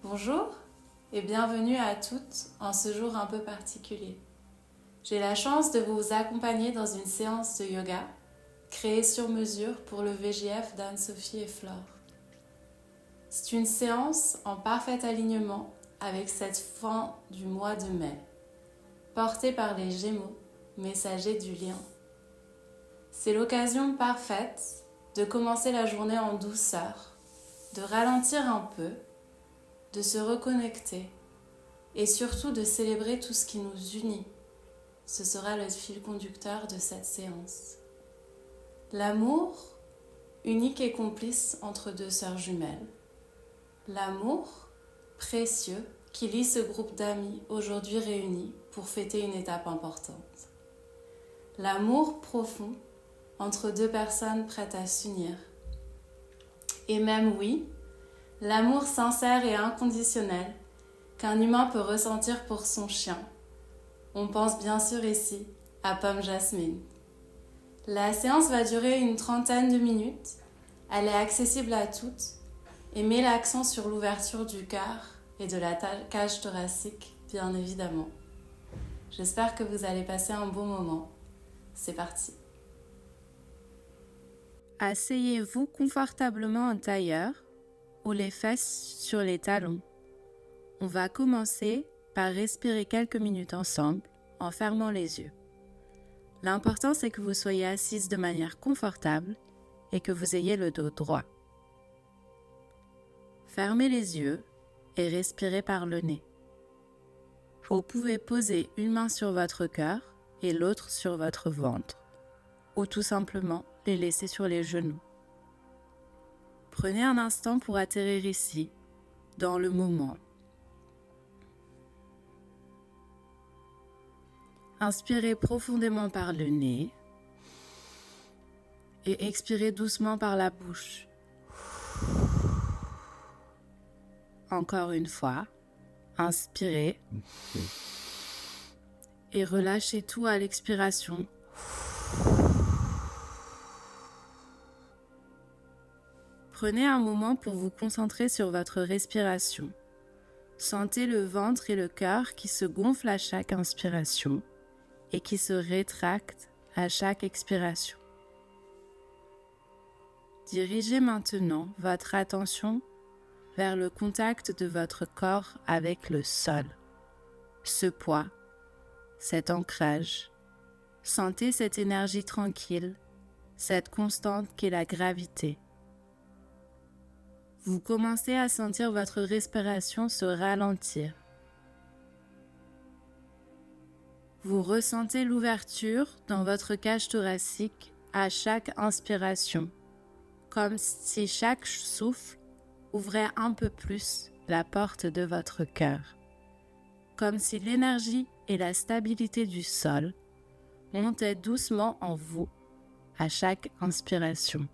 Bonjour et bienvenue à toutes en ce jour un peu particulier. J'ai la chance de vous accompagner dans une séance de yoga créée sur mesure pour le VJF d'Anne-Sophie et Flore. C'est une séance en parfait alignement avec cette fin du mois de mai, portée par les Gémeaux, messagers du lien. C'est l'occasion parfaite de commencer la journée en douceur, de ralentir un peu, de se reconnecter et surtout de célébrer tout ce qui nous unit. Ce sera le fil conducteur de cette séance. L'amour, unique et complice entre deux sœurs jumelles. L'amour, précieux, qui lie ce groupe d'amis aujourd'hui réunis pour fêter une étape importante. L'amour profond entre deux personnes prêtes à s'unir. Et même oui, l'amour sincère et inconditionnel qu'un humain peut ressentir pour son chien. On pense bien sûr ici à Pomme Jasmine. La séance va durer une 30aine de minutes. Elle est accessible à toutes et met l'accent sur l'ouverture du cœur et de la cage thoracique, bien évidemment. J'espère que vous allez passer un bon moment. C'est parti. Asseyez-vous confortablement en tailleur ou les fesses sur les talons. On va commencer par respirer quelques minutes ensemble en fermant les yeux. L'important c'est que vous soyez assise de manière confortable et que vous ayez le dos droit. Fermez les yeux et respirez par le nez. Vous pouvez poser une main sur votre cœur et l'autre sur votre ventre, ou tout simplement les laisser sur les genoux. Prenez un instant pour atterrir ici, dans le moment. Inspirez profondément par le nez et expirez doucement par la bouche. Encore une fois, inspirez et relâchez tout à l'expiration. Prenez un moment pour vous concentrer sur votre respiration. Sentez le ventre et le cœur qui se gonflent à chaque inspiration et qui se rétractent à chaque expiration. Dirigez maintenant votre attention vers le contact de votre corps avec le sol. Ce poids, cet ancrage. Sentez cette énergie tranquille, cette constante qu'est la gravité. Vous commencez à sentir votre respiration se ralentir. Vous ressentez l'ouverture dans votre cage thoracique à chaque inspiration, comme si chaque souffle ouvrait un peu plus la porte de votre cœur, comme si l'énergie et la stabilité du sol montaient doucement en vous à chaque inspiration.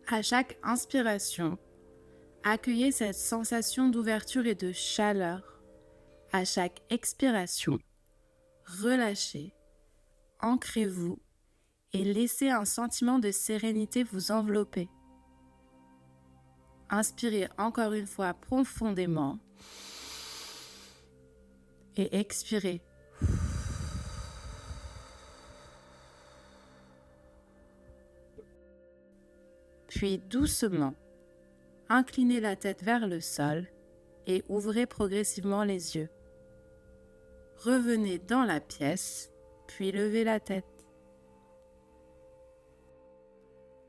À chaque inspiration, accueillez cette sensation d'ouverture et de chaleur. À chaque expiration, relâchez, ancrez-vous et laissez un sentiment de sérénité vous envelopper. Inspirez encore une fois profondément et expirez. Puis doucement, inclinez la tête vers le sol et ouvrez progressivement les yeux. Revenez dans la pièce, puis levez la tête.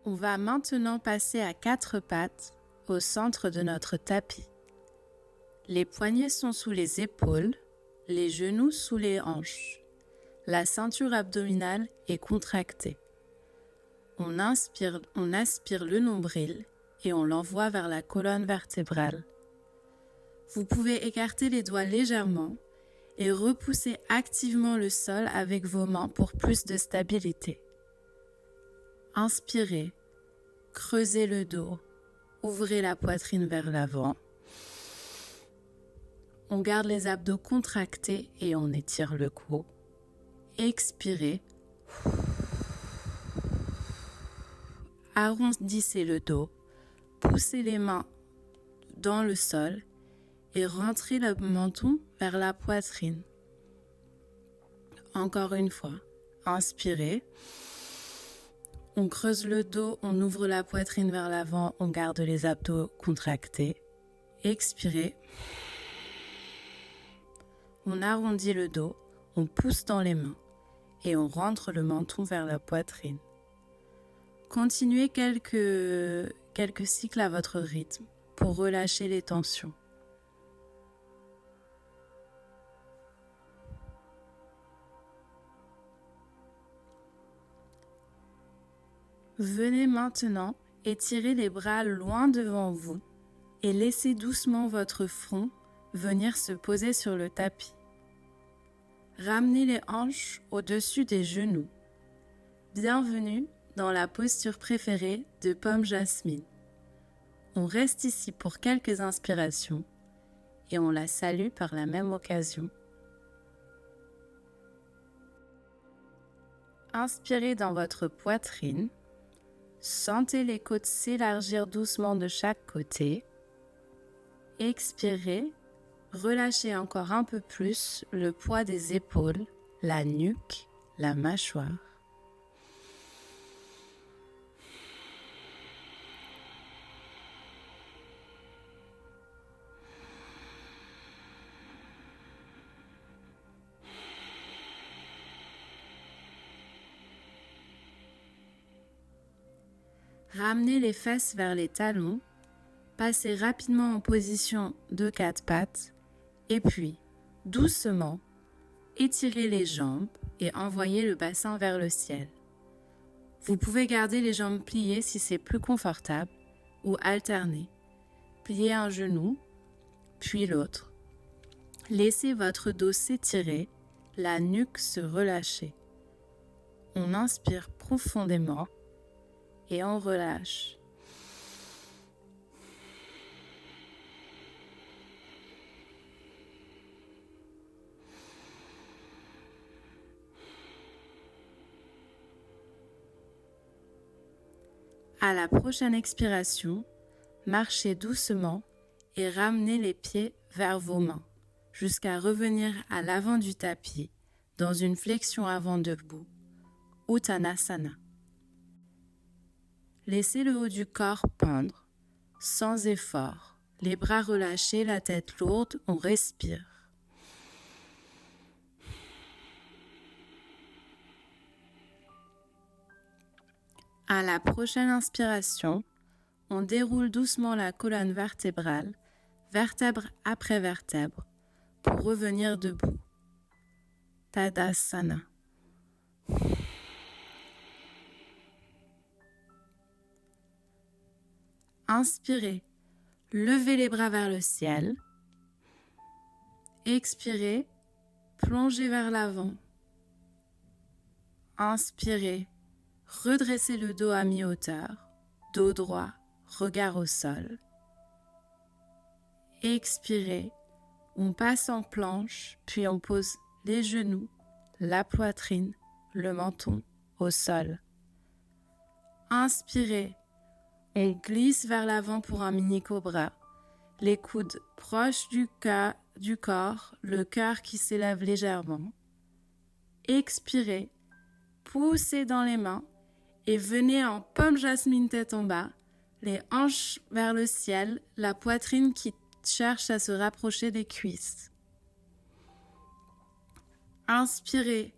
On va maintenant passer à 4 pattes au centre de notre tapis. Les poignets sont sous les épaules, les genoux sous les hanches. La ceinture abdominale est contractée. On aspire le nombril et on l'envoie vers la colonne vertébrale. Vous pouvez écarter les doigts légèrement et repousser activement le sol avec vos mains pour plus de stabilité. Inspirez, creusez le dos, ouvrez la poitrine vers l'avant on garde les abdos contractés et on étire le cou. Expirez. Arrondissez le dos, poussez les mains dans le sol et rentrez le menton vers la poitrine. Encore une fois, inspirez. On creuse le dos, on ouvre la poitrine vers l'avant, on garde les abdos contractés. Expirez. On arrondit le dos, on pousse dans les mains et on rentre le menton vers la poitrine. Continuez quelques cycles à votre rythme pour relâcher les tensions. Venez maintenant étirer les bras loin devant vous et laissez doucement votre front venir se poser sur le tapis. Ramenez les hanches au-dessus des genoux. Bienvenue dans la posture préférée de Pomme Jasmine. On reste ici pour quelques inspirations et on la salue par la même occasion. Inspirez dans votre poitrine. Sentez les côtes s'élargir doucement de chaque côté. Expirez, relâchez encore un peu plus le poids des épaules, la nuque, la mâchoire. Ramenez les fesses vers les talons, passez rapidement en position de 4 pattes et puis, doucement, étirez les jambes et envoyez le bassin vers le ciel. Vous pouvez garder les jambes pliées si c'est plus confortable ou alterner. Pliez un genou, puis l'autre. Laissez votre dos s'étirer, la nuque se relâcher. On inspire profondément et on relâche. À la prochaine expiration, marchez doucement et ramenez les pieds vers vos mains jusqu'à revenir à l'avant du tapis dans une flexion avant debout, Uttanasana. Laissez le haut du corps pendre, sans effort, les bras relâchés, la tête lourde, on respire. À la prochaine inspiration, on déroule doucement la colonne vertébrale, vertèbre après vertèbre, pour revenir debout. Tadasana. Inspirez, levez les bras vers le ciel. Expirez, plongez vers l'avant. Inspirez, redressez le dos à mi-hauteur, dos droit, regard au sol. Expirez, on passe en planche, puis on pose les genoux, la poitrine, le menton au sol. Inspirez, on glisse vers l'avant pour un mini cobra, les coudes proches du corps, le cœur qui s'élève légèrement. Expirez, poussez dans les mains et venez en pomme jasmine tête en bas, les hanches vers le ciel, la poitrine qui cherche à se rapprocher des cuisses. Inspirez,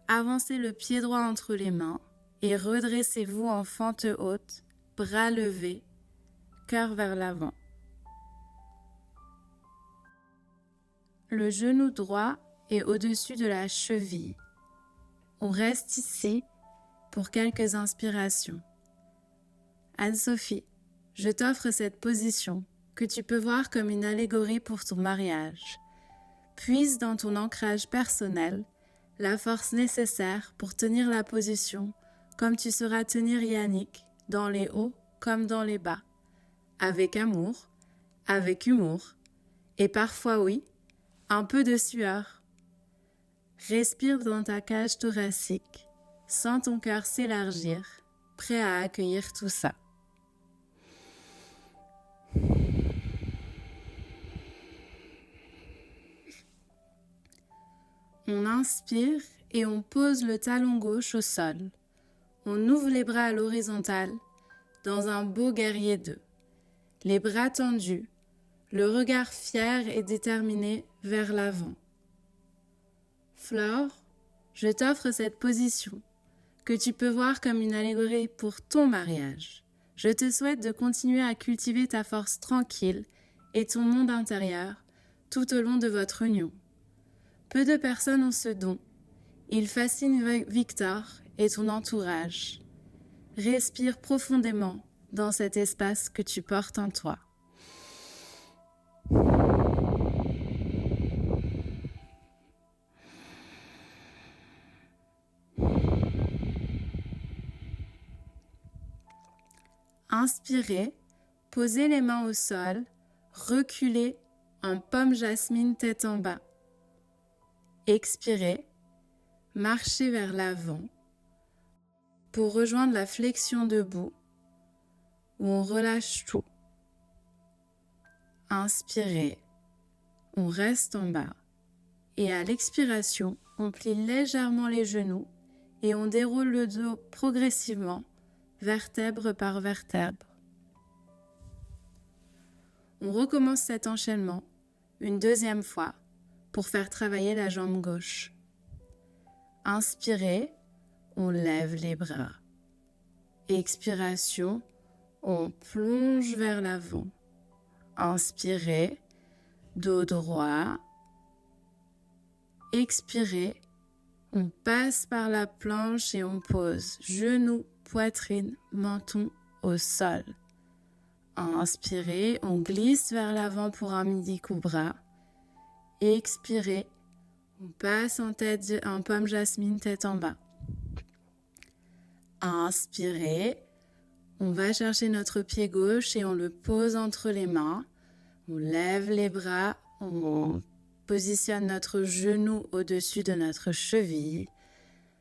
avancez le pied droit entre les mains et redressez-vous en fente haute, bras levés, cœur vers l'avant. Le genou droit est au-dessus de la cheville. On reste ici pour quelques inspirations. Anne-Sophie, je t'offre cette position que tu peux voir comme une allégorie pour ton mariage. Puise dans ton ancrage personnel la force nécessaire pour tenir la position comme tu sauras tenir Yannick dans les hauts comme dans les bas, avec amour, avec humour Et parfois oui, un peu de sueur. Respire dans ta cage thoracique, sens ton cœur s'élargir, prêt à accueillir tout ça. On inspire et on pose le talon gauche au sol. On ouvre les bras à l'horizontale dans un beau guerrier 2. Les bras tendus, le regard fier et déterminé vers l'avant. Flore, je t'offre cette position que tu peux voir comme une allégorie pour ton mariage. Je te souhaite de continuer à cultiver ta force tranquille et ton monde intérieur tout au long de votre union. Peu de personnes ont ce don. Il fascine Victor et ton entourage. Respire profondément dans cet espace que tu portes en toi. Inspirez, posez les mains au sol, reculez en pomme jasmine tête en bas. Expirez, marchez vers l'avant pour rejoindre la flexion debout où on relâche tout. Inspirez, on reste en bas et à l'expiration, on plie légèrement les genoux et on déroule le dos progressivement, vertèbre par vertèbre. On recommence cet enchaînement une deuxième fois pour faire travailler la jambe gauche. Inspirez, on lève les bras. Expiration, on plonge vers l'avant. Inspirez, dos droit. Expirez, on passe par la planche et on pose genoux, poitrine, menton au sol. Inspirez, on glisse vers l'avant pour un midi cobra. Expirez, on passe en pomme jasmine tête en bas. Inspirez, on va chercher notre pied gauche et on le pose entre les mains. On lève les bras, on positionne notre genou au-dessus de notre cheville.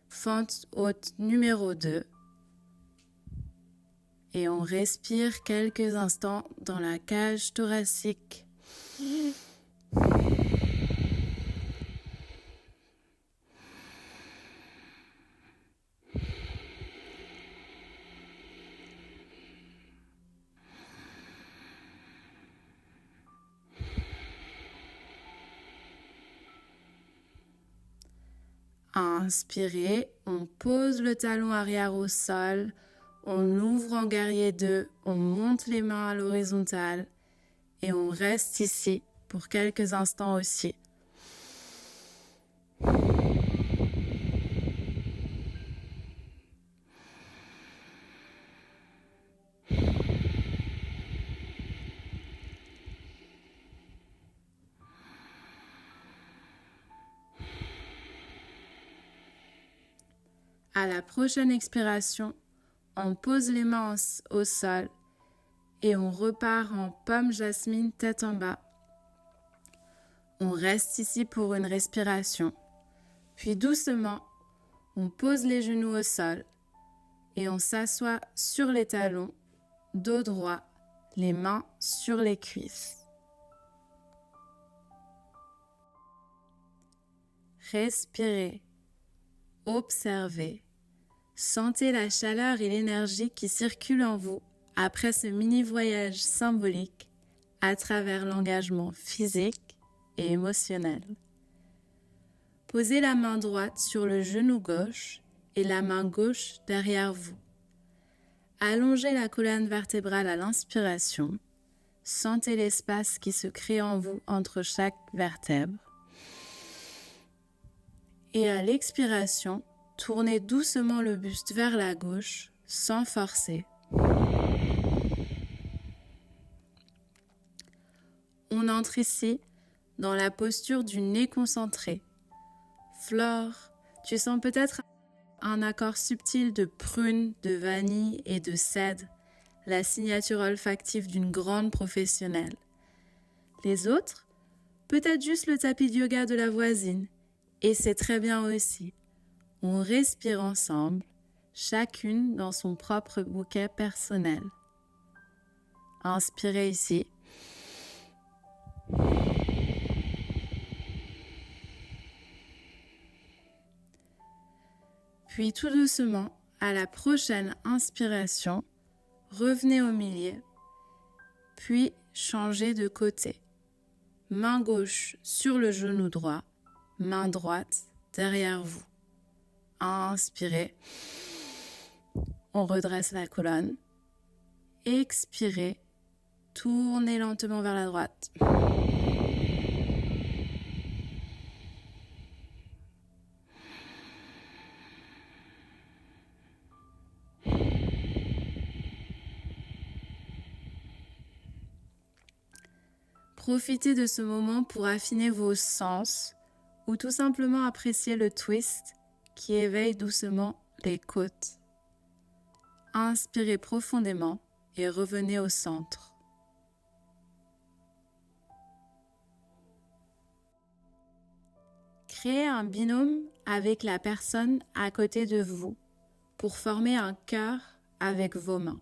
Fente haute numéro 2. Et on respire quelques instants dans la cage thoracique. Inspirez, on pose le talon arrière au sol, on ouvre en guerrier 2, on monte les mains à l'horizontale et on reste ici pour quelques instants aussi. À la prochaine expiration, on pose les mains au sol et on repart en pomme jasmine tête en bas. On reste ici pour une respiration. Puis doucement, on pose les genoux au sol et on s'assoit sur les talons, dos droit, les mains sur les cuisses. Respirez, observez. Sentez la chaleur et l'énergie qui circulent en vous après ce mini-voyage symbolique à travers l'engagement physique et émotionnel. Posez la main droite sur le genou gauche et la main gauche derrière vous. Allongez la colonne vertébrale à l'inspiration. Sentez l'espace qui se crée en vous entre chaque vertèbre. Et à l'expiration, tournez doucement le buste vers la gauche, sans forcer. On entre ici dans la posture du nez concentré. Flore, tu sens peut-être un accord subtil de prune, de vanille et de cèdre, la signature olfactive d'une grande professionnelle. Les autres, peut-être juste le tapis de yoga de la voisine. Et c'est très bien aussi. On respire ensemble, chacune dans son propre bouquet personnel. Inspirez ici. Puis tout doucement, à la prochaine inspiration, revenez au milieu, puis changez de côté. Main gauche sur le genou droit, main droite derrière vous. Inspirez, on redresse la colonne. Expirez, tournez lentement vers la droite. Profitez de ce moment pour affiner vos sens ou tout simplement apprécier le twist qui éveille doucement les côtes. Inspirez profondément et revenez au centre. Créez un binôme avec la personne à côté de vous pour former un cœur avec vos mains.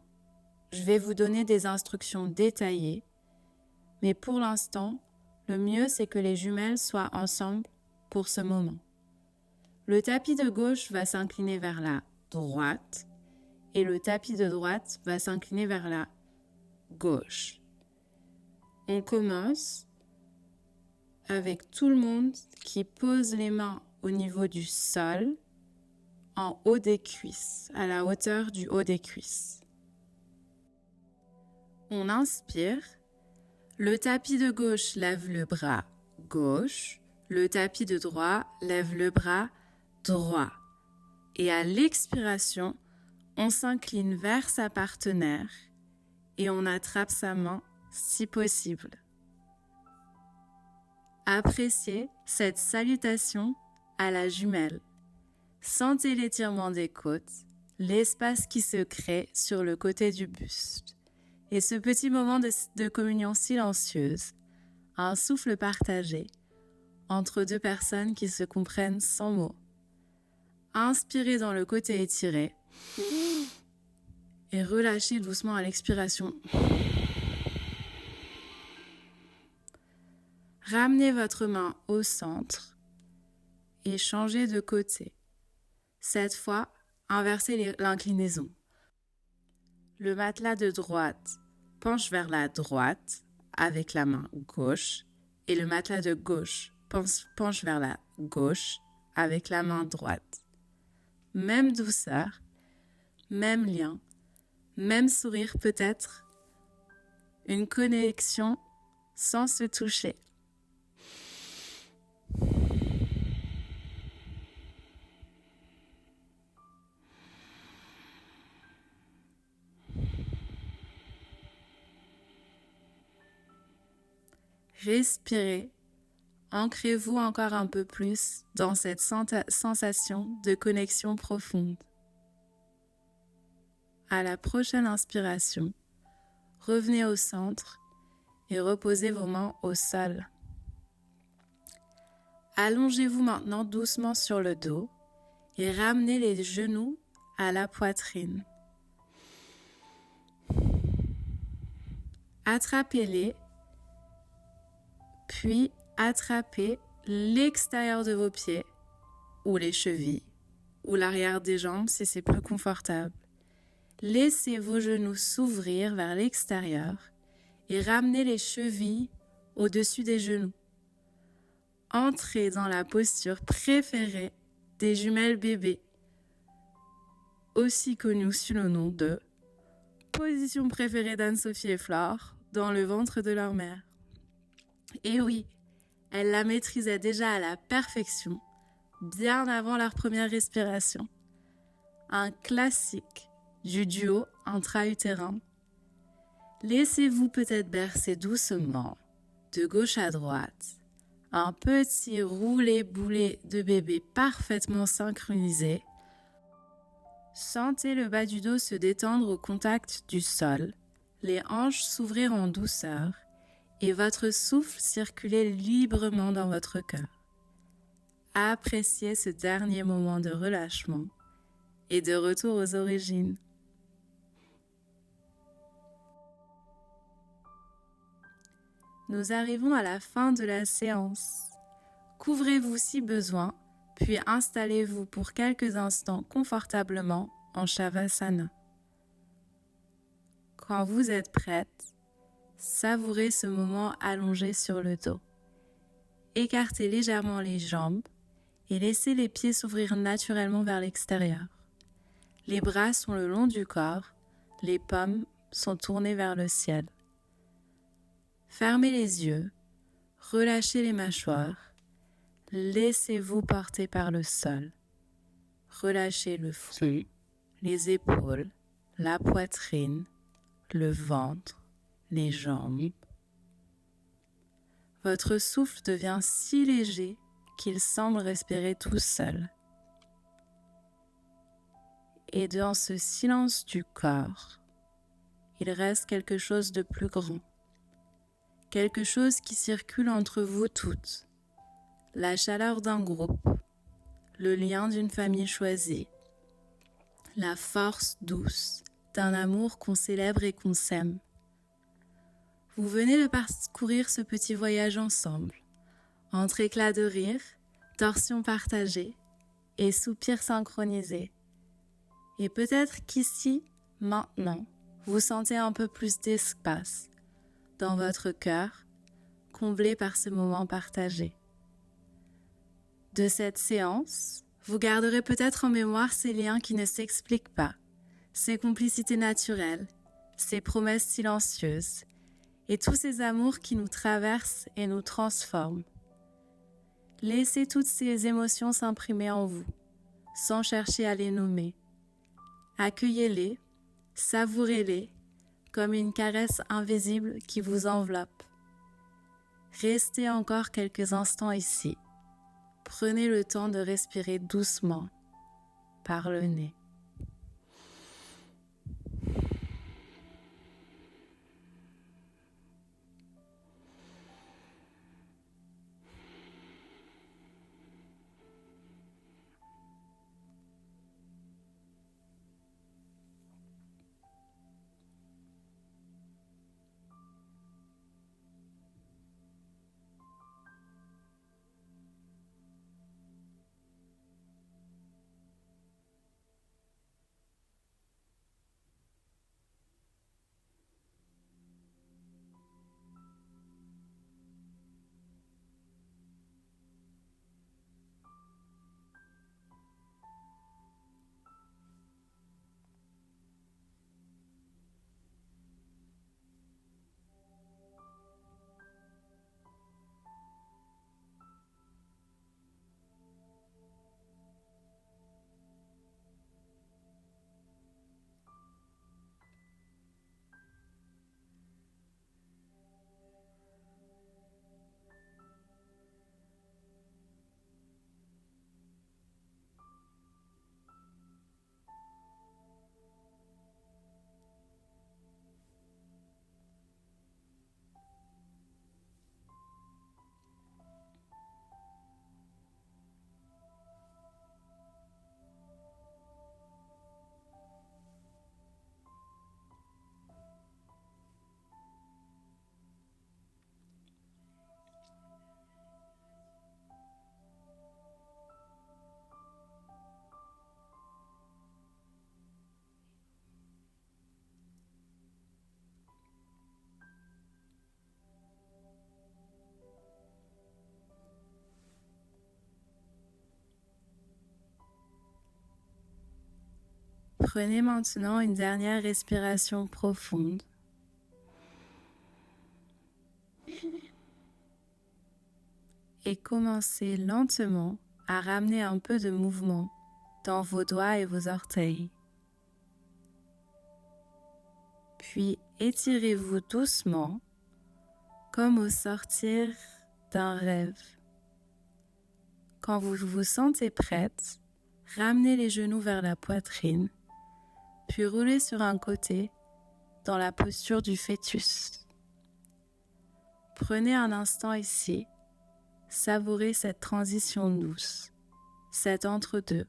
Je vais vous donner des instructions détaillées, mais pour l'instant, le mieux c'est que les jumelles soient ensemble pour ce moment. Le tapis de gauche va s'incliner vers la droite et le tapis de droite va s'incliner vers la gauche. On commence avec tout le monde qui pose les mains au niveau du sol, en haut des cuisses, à la hauteur du haut des cuisses. On inspire, le tapis de gauche lève le bras gauche, le tapis de droite lève le bras droit. Et à l'expiration, on s'incline vers sa partenaire et on attrape sa main si possible. Appréciez cette salutation à la jumelle. Sentez l'étirement des côtes, l'espace qui se crée sur le côté du buste. Et ce petit moment de communion silencieuse, un souffle partagé entre deux personnes qui se comprennent sans mots. Inspirez dans le côté étiré et relâchez doucement à l'expiration. Ramenez votre main au centre et changez de côté. Cette fois, inversez l'inclinaison. Le matelas de droite penche vers la droite avec la main gauche et le matelas de gauche penche vers la gauche avec la main droite. Même douceur, même lien, même sourire peut-être, une connexion sans se toucher. Respirez, ancrez-vous encore un peu plus dans cette sensation de connexion profonde. À la prochaine inspiration, revenez au centre et reposez vos mains au sol. Allongez-vous maintenant doucement sur le dos et ramenez les genoux à la poitrine. Attrapez-les, puis attrapez l'extérieur de vos pieds ou les chevilles ou l'arrière des jambes si c'est plus confortable. Laissez vos genoux s'ouvrir vers l'extérieur et ramenez les chevilles au-dessus des genoux. Entrez dans la posture préférée des jumelles bébés, aussi connue sous le nom de position préférée d'Anne-Sophie et Flore dans le ventre de leur mère. Et oui, elles la maîtrisaient déjà à la perfection, bien avant leur première respiration. Un classique du duo intra-utérin. Laissez-vous peut-être bercer doucement, de gauche à droite, un petit roulé-boulé de bébé parfaitement synchronisé. Sentez le bas du dos se détendre au contact du sol, les hanches s'ouvrir en douceur et votre souffle circuler librement dans votre cœur. Appréciez ce dernier moment de relâchement et de retour aux origines. Nous arrivons à la fin de la séance. Couvrez-vous si besoin, puis installez-vous pour quelques instants confortablement en Shavasana. Quand vous êtes prête, savourez ce moment allongé sur le dos. Écartez légèrement les jambes et laissez les pieds s'ouvrir naturellement vers l'extérieur. Les bras sont le long du corps, les paumes sont tournées vers le ciel. Fermez les yeux, relâchez les mâchoires, laissez-vous porter par le sol. Relâchez le front, les épaules, la poitrine, le ventre, les jambes. Votre souffle devient si léger qu'il semble respirer tout seul. Et dans ce silence du corps, il reste quelque chose de plus grand. Quelque chose qui circule entre vous toutes. La chaleur d'un groupe, le lien d'une famille choisie, la force douce d'un amour qu'on célèbre et qu'on s'aime. Vous venez de parcourir ce petit voyage ensemble, entre éclats de rire, torsions partagées et soupirs synchronisés. Et peut-être qu'ici, maintenant, vous sentez un peu plus d'espace dans votre cœur, comblé par ce moment partagé. De cette séance, vous garderez peut-être en mémoire ces liens qui ne s'expliquent pas, ces complicités naturelles, ces promesses silencieuses, et tous ces amours qui nous traversent et nous transforment. Laissez toutes ces émotions s'imprimer en vous, sans chercher à les nommer. Accueillez-les, savourez-les, comme une caresse invisible qui vous enveloppe. Restez encore quelques instants ici. Prenez le temps de respirer doucement par le nez. Prenez maintenant une dernière respiration profonde. Et commencez lentement à ramener un peu de mouvement dans vos doigts et vos orteils. Puis étirez-vous doucement comme au sortir d'un rêve. Quand vous vous sentez prête, ramenez les genoux vers la poitrine, puis roulez sur un côté dans la posture du fœtus. Prenez un instant ici, savourez cette transition douce, cet entre-deux,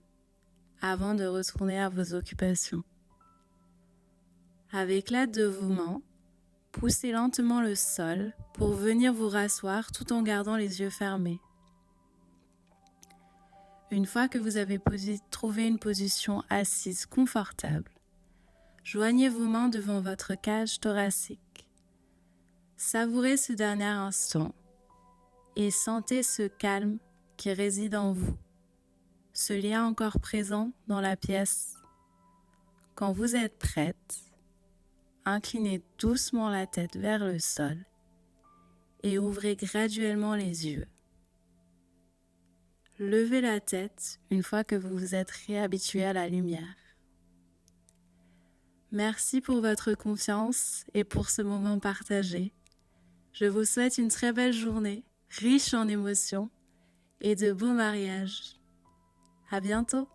avant de retourner à vos occupations. Avec l'aide de vos mains, poussez lentement le sol pour venir vous rasseoir tout en gardant les yeux fermés. Une fois que vous avez trouvé une position assise confortable, joignez vos mains devant votre cage thoracique. Savourez ce dernier instant et sentez ce calme qui réside en vous, ce lien encore présent dans la pièce. Quand vous êtes prête, inclinez doucement la tête vers le sol et ouvrez graduellement les yeux. Levez la tête une fois que vous vous êtes réhabitué à la lumière. Merci pour votre confiance et pour ce moment partagé. Je vous souhaite une très belle journée, riche en émotions et de beaux mariages. À bientôt!